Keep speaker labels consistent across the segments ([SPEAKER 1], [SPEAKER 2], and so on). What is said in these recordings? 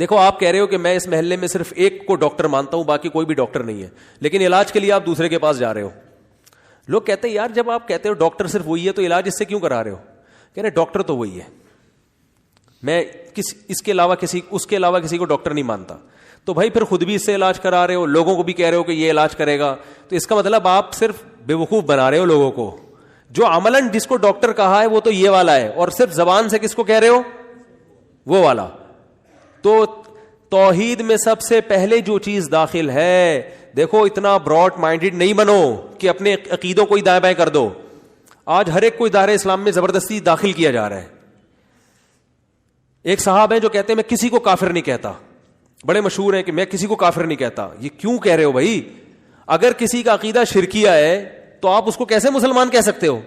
[SPEAKER 1] دیکھو آپ کہہ رہے ہو کہ میں اس محلے میں صرف ایک کو ڈاکٹر مانتا ہوں, باقی کوئی بھی ڈاکٹر نہیں ہے, لیکن علاج کے لیے آپ دوسرے کے پاس جا رہے ہو. لوگ کہتے ہیں یار جب آپ کہتے ہو ڈاکٹر صرف وہی ہے تو علاج اس سے کیوں کرا رہے ہو؟ کہہ رہے ڈاکٹر تو وہی ہے, میں اس کے علاوہ کسی کو ڈاکٹر نہیں مانتا. تو بھائی پھر خود بھی اس سے علاج کرا رہے ہو, لوگوں کو بھی کہہ رہے ہو کہ یہ علاج کرے گا, تو اس کا مطلب آپ صرف بیوقوف بنا رہے ہو لوگوں کو. جو عملاً جس کو ڈاکٹر کہا ہے وہ تو یہ والا ہے, اور صرف زبان سے کس کو کہہ رہے ہو؟ وہ والا. تو توحید میں سب سے پہلے جو چیز داخل ہے, دیکھو اتنا براڈ مائنڈڈ نہیں بنو کہ اپنے عقیدوں کو ہی دائیں بائیں کر دو. آج ہر ایک کو دائرہ اسلام میں زبردستی داخل کیا جا رہا ہے. ایک صاحب ہیں جو کہتے ہیں میں کسی کو کافر نہیں کہتا, بڑے مشہور ہیں کہ میں کسی کو کافر نہیں کہتا. یہ کیوں کہہ رہے ہو بھائی؟ اگر کسی کا عقیدہ شرکیہ ہے تو آپ اس کو کیسے مسلمان کہہ سکتے ہو؟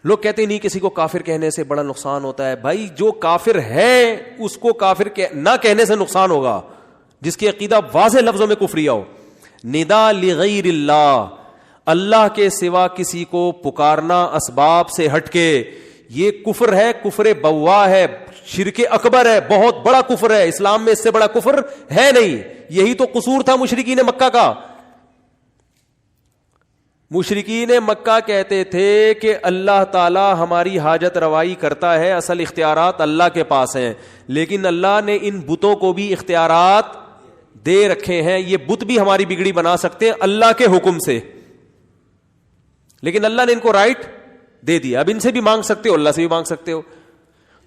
[SPEAKER 1] لوگ کہتے ہیں نہیں کسی کو کافر کہنے سے بڑا نقصان ہوتا ہے. بھائی جو کافر ہے اس کو کافر نہ کہنے سے نقصان ہوگا, جس کی عقیدہ واضح لفظوں میں کفریہ ہو. ندا لغیر اللہ, اللہ کے سوا کسی کو پکارنا اسباب سے ہٹ کے, یہ کفر ہے, کفر بوا ہے, شرک اکبر ہے, بہت بڑا کفر ہے. اسلام میں اس سے بڑا کفر ہے نہیں. یہی تو قصور تھا مشرکین مکہ کا. مشرکین مکہ کہتے تھے کہ اللہ تعالی ہماری حاجت روائی کرتا ہے, اصل اختیارات اللہ کے پاس ہیں, لیکن اللہ نے ان بتوں کو بھی اختیارات دے رکھے ہیں. یہ بت بھی ہماری بگڑی بنا سکتے ہیں اللہ کے حکم سے, لیکن اللہ نے ان کو رائٹ دے دیا. اب ان سے بھی مانگ سکتے ہو, اللہ سے بھی مانگ سکتے ہو.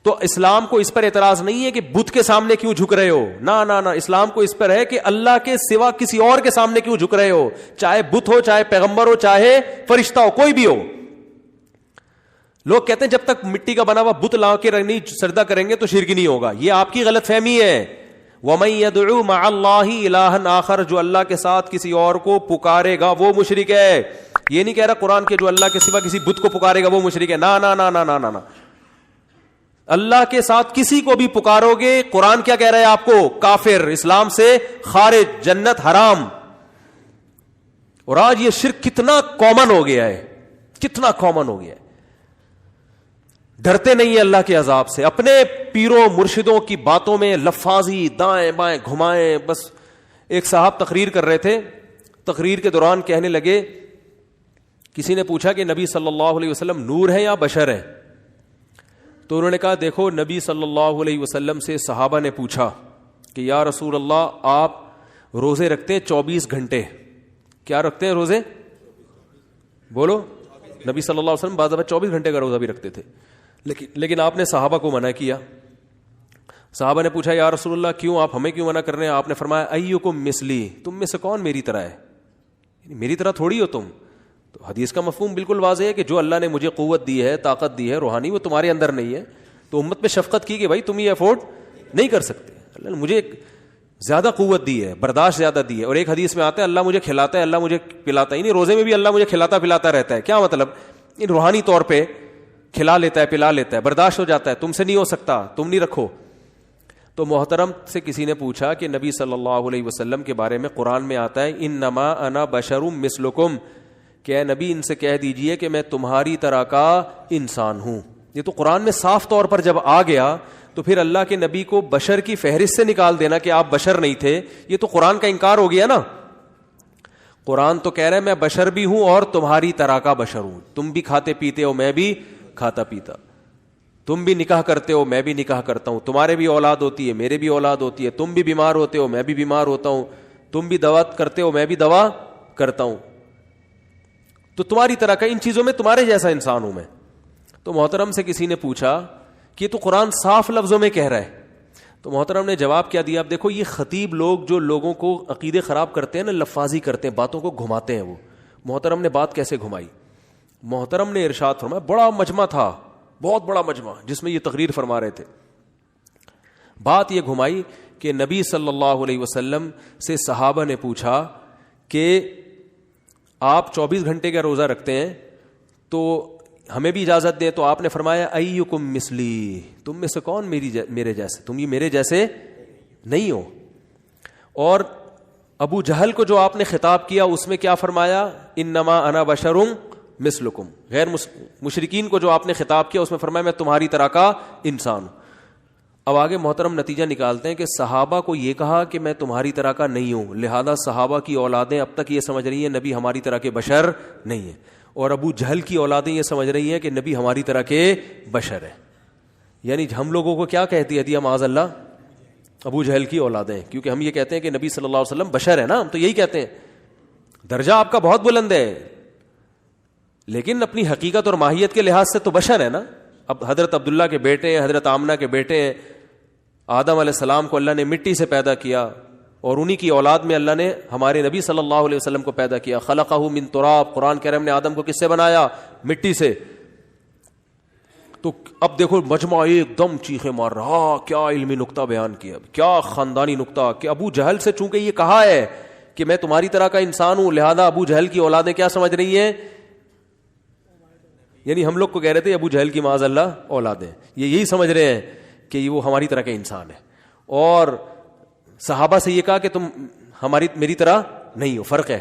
[SPEAKER 1] تو اسلام کو اس پر اعتراض نہیں ہے کہ بت کے سامنے کیوں جھک رہے ہو, نہ اسلام کو اس پر ہے کہ اللہ کے سوا کسی اور کے سامنے کیوں جھک رہے ہو, چاہے بت ہو, چاہے پیغمبر ہو, چاہے فرشتہ ہو, کوئی بھی ہو. لوگ کہتے ہیں جب تک مٹی کا بنا ہوا بت لا کے نہیں سجدہ کریں گے تو شرک نہیں ہوگا. یہ آپ کی غلط فہمی ہے. وَمَن يَدْعُو مَعَ اللَّهِ إِلَٰهًا آخر, جو اللہ کے ساتھ کسی اور کو پکارے گا وہ مشرک ہے. یہ نہیں کہہ رہا قرآن کے جو اللہ کے سوا کسی بت کو پکارے گا وہ مشرک ہے. نہ اللہ کے ساتھ کسی کو بھی پکارو گے, قرآن کیا کہہ رہا ہے آپ کو؟ کافر, اسلام سے خارج, جنت حرام. اور آج یہ شرک کتنا کامن ہو گیا ہے, کتنا کامن ہو گیا ہے. ڈرتے نہیں ہیں اللہ کے عذاب سے, اپنے پیروں مرشدوں کی باتوں میں لفاظی دائیں بائیں گھمائیں. بس ایک صاحب تقریر کر رہے تھے, تقریر کے دوران کہنے لگے, کسی نے پوچھا کہ نبی صلی اللہ علیہ وسلم نور ہے یا بشر ہے؟ تو انہوں نے کہا دیکھو نبی صلی اللہ علیہ وسلم سے صحابہ نے پوچھا کہ یا رسول اللہ آپ روزے رکھتے ہیں 24 گھنٹے, کیا رکھتے ہیں روزے؟ بولو. نبی صلی اللہ علیہ وسلم بعض دفعہ 24 گھنٹے کا روزہ بھی رکھتے تھے, لیکن آپ نے صحابہ کو منع کیا. صحابہ نے پوچھا یا رسول اللہ کیوں, آپ ہمیں کیوں منع کر رہے ہیں؟ آپ نے فرمایا ایکم مثلی, تم میں سے کون میری طرح ہے, میری طرح تھوڑی ہو تم. تو حدیث کا مفہوم بالکل واضح ہے کہ جو اللہ نے مجھے قوت دی ہے, طاقت دی ہے روحانی, وہ تمہارے اندر نہیں ہے. تو امت پہ شفقت کی کہ بھائی تم یہ افورڈ نہیں کر سکتے, اللہ نے مجھے زیادہ قوت دی ہے, برداشت زیادہ دی ہے. اور ایک حدیث میں آتا ہے اللہ مجھے کھلاتا ہے, اللہ مجھے پلاتا ہے. نہیں, روزے میں بھی اللہ مجھے کھلاتا پلاتا رہتا ہے. کیا مطلب؟ روحانی طور پہ کھلا لیتا ہے, پلا لیتا ہے, برداشت ہو جاتا ہے. تم سے نہیں ہو سکتا, تم نہیں رکھو. تو محترم سے کسی نے پوچھا کہ نبی صلی اللہ علیہ وسلم کے بارے میں قرآن میں آتا ہے انما انا بشر مثلکم, کہ اے نبی ان سے کہہ دیجئے کہ میں تمہاری طرح کا انسان ہوں. یہ تو قرآن میں صاف طور پر جب آ گیا تو پھر اللہ کے نبی کو بشر کی فہرست سے نکال دینا کہ آپ بشر نہیں تھے, یہ تو قرآن کا انکار ہو گیا نا. قرآن تو کہہ رہا ہے میں بشر بھی ہوں اور تمہاری طرح کا بشر ہوں. تم بھی کھاتے پیتے ہو, میں بھی کھاتا پیتا. تم بھی نکاح کرتے ہو, میں بھی نکاح کرتا ہوں. تمہارے بھی اولاد ہوتی ہے, میرے بھی اولاد ہوتی ہے. تم بھی بیمار ہوتے ہو, میں بھی بیمار ہوتا ہوں. تم بھی دوا کرتے ہو, میں بھی دوا کرتا ہوں. تو تمہاری طرح کا, ان چیزوں میں تمہارے جیسا انسان ہوں میں. تو محترم سے کسی نے پوچھا کہ تو قرآن صاف لفظوں میں کہہ رہا ہے. تو محترم نے جواب کیا دیا؟ اب دیکھو یہ خطیب لوگ جو لوگوں کو عقیدے خراب کرتے ہیں نا, لفاظی کرتے ہیں, باتوں کو گھماتے ہیں. وہ محترم نے بات کیسے گھمائی؟ محترم نے ارشاد فرمایا, بڑا مجمع تھا, بہت بڑا مجمع جس میں یہ تقریر فرما رہے تھے. بات یہ گھمائی کہ نبی صلی اللہ علیہ وسلم سے صحابہ نے پوچھا کہ آپ 24 گھنٹے کا روزہ رکھتے ہیں تو ہمیں بھی اجازت دیں. تو آپ نے فرمایا ایکم مثلی, تم میں سے کون میرے جیسے, تم یہ میرے جیسے نہیں ہو. اور ابو جہل کو جو آپ نے خطاب کیا اس میں کیا فرمایا؟ انما انا بشر مثلکم. غیر مشرکین کو جو آپ نے خطاب کیا اس میں فرمایا میں تمہاری طرح کا انسان ہوں. اب آگے محترم نتیجہ نکالتے ہیں کہ صحابہ کو یہ کہا کہ میں تمہاری طرح کا نہیں ہوں، لہذا صحابہ کی اولادیں اب تک یہ سمجھ رہی ہیں نبی ہماری طرح کے بشر نہیں ہیں، اور ابو جہل کی اولادیں یہ سمجھ رہی ہیں کہ نبی ہماری طرح کے بشر ہیں. یعنی ہم لوگوں کو کیا کہتی ہے دیا معاذ اللہ؟ ابو جہل کی اولادیں، کیونکہ ہم یہ کہتے ہیں کہ نبی صلی اللہ علیہ وسلم بشر ہے نا، ہم تو یہی کہتے ہیں. درجہ آپ کا بہت بلند ہے، لیکن اپنی حقیقت اور ماہیت کے لحاظ سے تو بشر ہے نا. اب حضرت عبداللہ کے بیٹے ہیں، حضرت آمنہ کے بیٹے ہیں. آدم علیہ السلام کو اللہ نے مٹی سے پیدا کیا، اور انہی کی اولاد میں اللہ نے ہمارے نبی صلی اللہ علیہ وسلم کو پیدا کیا. خلقہ من تراب، قرآن کہہ رہے ہم نے آدم کو کس سے بنایا؟ مٹی سے. تو اب دیکھو مجمع ایک دم چیخیں مار رہا، کیا علمی نقطہ بیان کیا، کیا خاندانی نقطہ، کہ ابو جہل سے چونکہ یہ کہا ہے کہ میں تمہاری طرح کا انسان ہوں، لہذا ابو جہل کی اولادیں کیا سمجھ رہی ہیں؟ یعنی ہم لوگ کو کہہ رہے تھے ابو جہل کی معاذ اللہ اولادیں، یہ یہی سمجھ رہے ہیں کہ وہ ہماری طرح کا انسان ہے. اور صحابہ سے یہ کہا کہ تم میری طرح نہیں ہو، فرق ہے.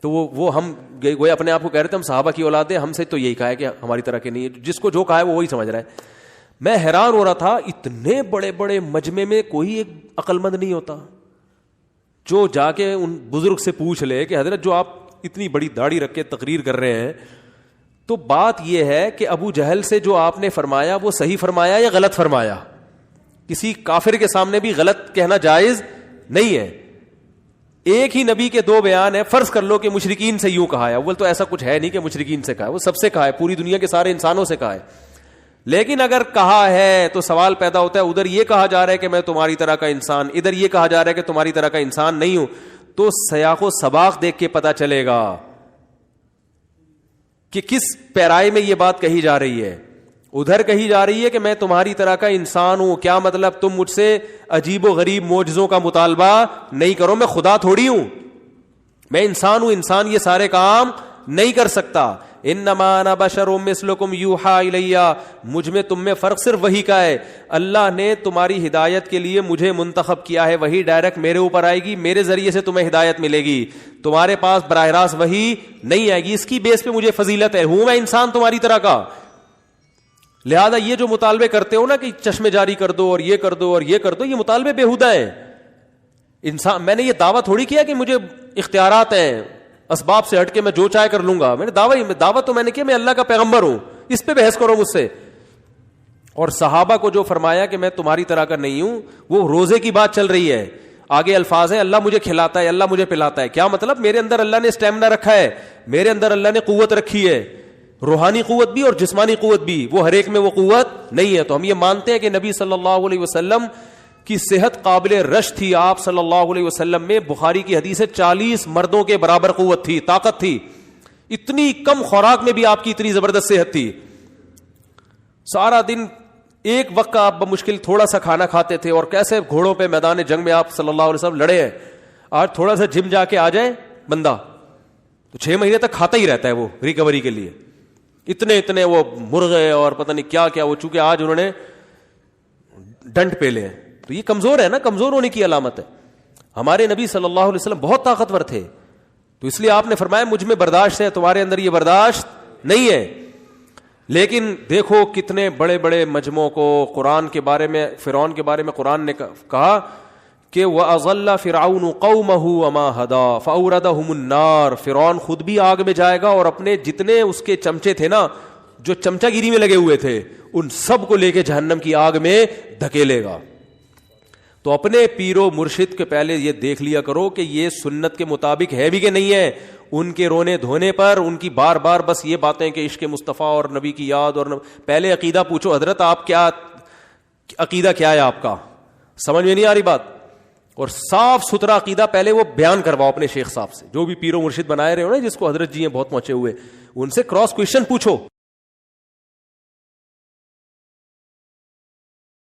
[SPEAKER 1] تو وہ ہم گویا اپنے آپ کو کہہ رہے تھے ہم صحابہ کی اولاد ہیں، ہم سے تو یہی کہا ہے کہ ہماری طرح کے نہیں ہے. جس کو جو کہا ہے وہ وہی سمجھ رہا ہے. میں حیران ہو رہا تھا، اتنے بڑے بڑے مجمع میں کوئی ایک عقل مند نہیں ہوتا جو جا کے ان بزرگ سے پوچھ لے کہ حضرت جو آپ اتنی بڑی داڑھی رکھ کے تقریر کر رہے ہیں، تو بات یہ ہے کہ ابو جہل سے جو آپ نے فرمایا وہ صحیح فرمایا یا غلط فرمایا؟ کسی کافر کے سامنے بھی غلط کہنا جائز نہیں ہے. ایک ہی نبی کے دو بیان ہیں، فرض کر لو کہ مشرکین سے یوں کہا ہے، اول تو ایسا کچھ ہے نہیں کہ مشرکین سے کہا ہے، وہ سب سے کہا ہے، پوری دنیا کے سارے انسانوں سے کہا ہے. لیکن اگر کہا ہے تو سوال پیدا ہوتا ہے، ادھر یہ کہا جا رہا ہے کہ میں تمہاری طرح کا انسان، ادھر یہ کہا جا رہا ہے کہ تمہاری طرح کا انسان نہیں ہوں. تو سیاق و سباق دیکھ کے پتا چلے گا کہ کس پیرائے میں یہ بات کہی جا رہی ہے. ادھر کہی جا رہی ہے کہ میں تمہاری طرح کا انسان ہوں، کیا مطلب؟ تم مجھ سے عجیب و غریب معجزوں کا مطالبہ نہیں کرو، میں خدا تھوڑی ہوں، میں انسان ہوں، انسان یہ سارے کام نہیں کر سکتا. انما انا بشر مثلکم یوحی الی، مجھ میں تم میں فرق صرف وہی کا ہے. اللہ نے تمہاری ہدایت کے لیے مجھے منتخب کیا ہے، وہی ڈائریکٹ میرے اوپر آئے گی، میرے ذریعے سے تمہیں ہدایت ملے گی، تمہارے پاس براہ راست وہی نہیں آئے گی. اس کی بیس پہ مجھے فضیلت ہے، ہوں میں انسان تمہاری طرح کا. لہذا یہ جو مطالبے کرتے ہو نا کہ چشمے جاری کر دو اور یہ کر دو اور یہ کر دو، یہ مطالبے بیہودہ ہیں. انسان، میں نے یہ دعویٰ تھوڑی کیا کہ مجھے اختیارات ہیں، اسباب سے ہٹ کے میں جو چاہے کر لوں گا. میں نے دعویٰ تو میں نے کیا میں اللہ کا پیغمبر ہوں، اس پہ بحث کرو مجھ سے. اور صحابہ کو جو فرمایا کہ میں تمہاری طرح کا نہیں ہوں، وہ روزے کی بات چل رہی ہے. آگے الفاظ ہیں اللہ مجھے کھلاتا ہے، اللہ مجھے پلاتا ہے. کیا مطلب؟ میرے اندر اللہ نے اسٹیمنا رکھا ہے، میرے اندر اللہ نے قوت رکھی ہے، روحانی قوت بھی اور جسمانی قوت بھی. وہ ہر ایک میں وہ قوت نہیں ہے. تو ہم یہ مانتے ہیں کہ نبی صلی اللہ علیہ وسلم کی صحت قابل رش تھی. آپ صلی اللہ علیہ وسلم میں بخاری کی حدیث ہے 40 مردوں کے برابر قوت تھی، طاقت تھی. اتنی کم خوراک میں بھی آپ کی اتنی زبردست صحت تھی. سارا دن ایک وقت کا آپ بمشکل تھوڑا سا کھانا کھاتے تھے، اور کیسے گھوڑوں پہ میدان جنگ میں آپ صلی اللہ علیہ وسلم لڑے ہیں. آج تھوڑا سا جم جا کے آ جائے بندہ تو 6 مہینے تک کھاتا ہی رہتا ہے وہ ریکوری کے لیے. اتنے وہ مرغے اور پتہ نہیں کیا کیا، وہ چونکہ آج انہوں نے ڈنٹ پہ لے، تو یہ کمزور ہے نا، کمزور ہونے کی علامت ہے. ہمارے نبی صلی اللہ علیہ وسلم بہت طاقتور تھے، تو اس لیے آپ نے فرمایا مجھ میں برداشت ہے، تمہارے اندر یہ برداشت نہیں ہے. لیکن دیکھو کتنے بڑے بڑے مجموعوں کو قرآن کے بارے میں، فرعون کے بارے میں قرآن نے کہا کہ وَأَضَلَّ فِرْعَوْنُ قَوْمَهُ وَمَا هَدَىٰ فَأَوْرَدَهُمُ النَّارَ. فرعون خود بھی آگ میں جائے گا، اور اپنے جتنے اس کے چمچے تھے نا جو چمچہ گیری میں لگے ہوئے تھے، ان سب کو لے کے جہنم کی آگ میں دھکیلے گا. تو اپنے پیر و مرشد کے پہلے یہ دیکھ لیا کرو کہ یہ سنت کے مطابق ہے بھی کہ نہیں ہے. ان کے رونے دھونے پر، ان کی بار بار بس یہ باتیں کہ عشق مصطفیٰ اور نبی کی یاد، اور پہلے عقیدہ پوچھو حضرت آپ کیا عقیدہ کیا ہے آپ کا، سمجھ میں نہیں آ رہی بات. اور صاف ستھرا عقیدہ پہلے وہ بیان کرواؤ اپنے شیخ صاحب سے، جو بھی پیر و مرشد بنائے رہے ہو نا، جس کو حضرت جی ہیں بہت پہنچے ہوئے، ان سے کراس کویشچن پوچھو.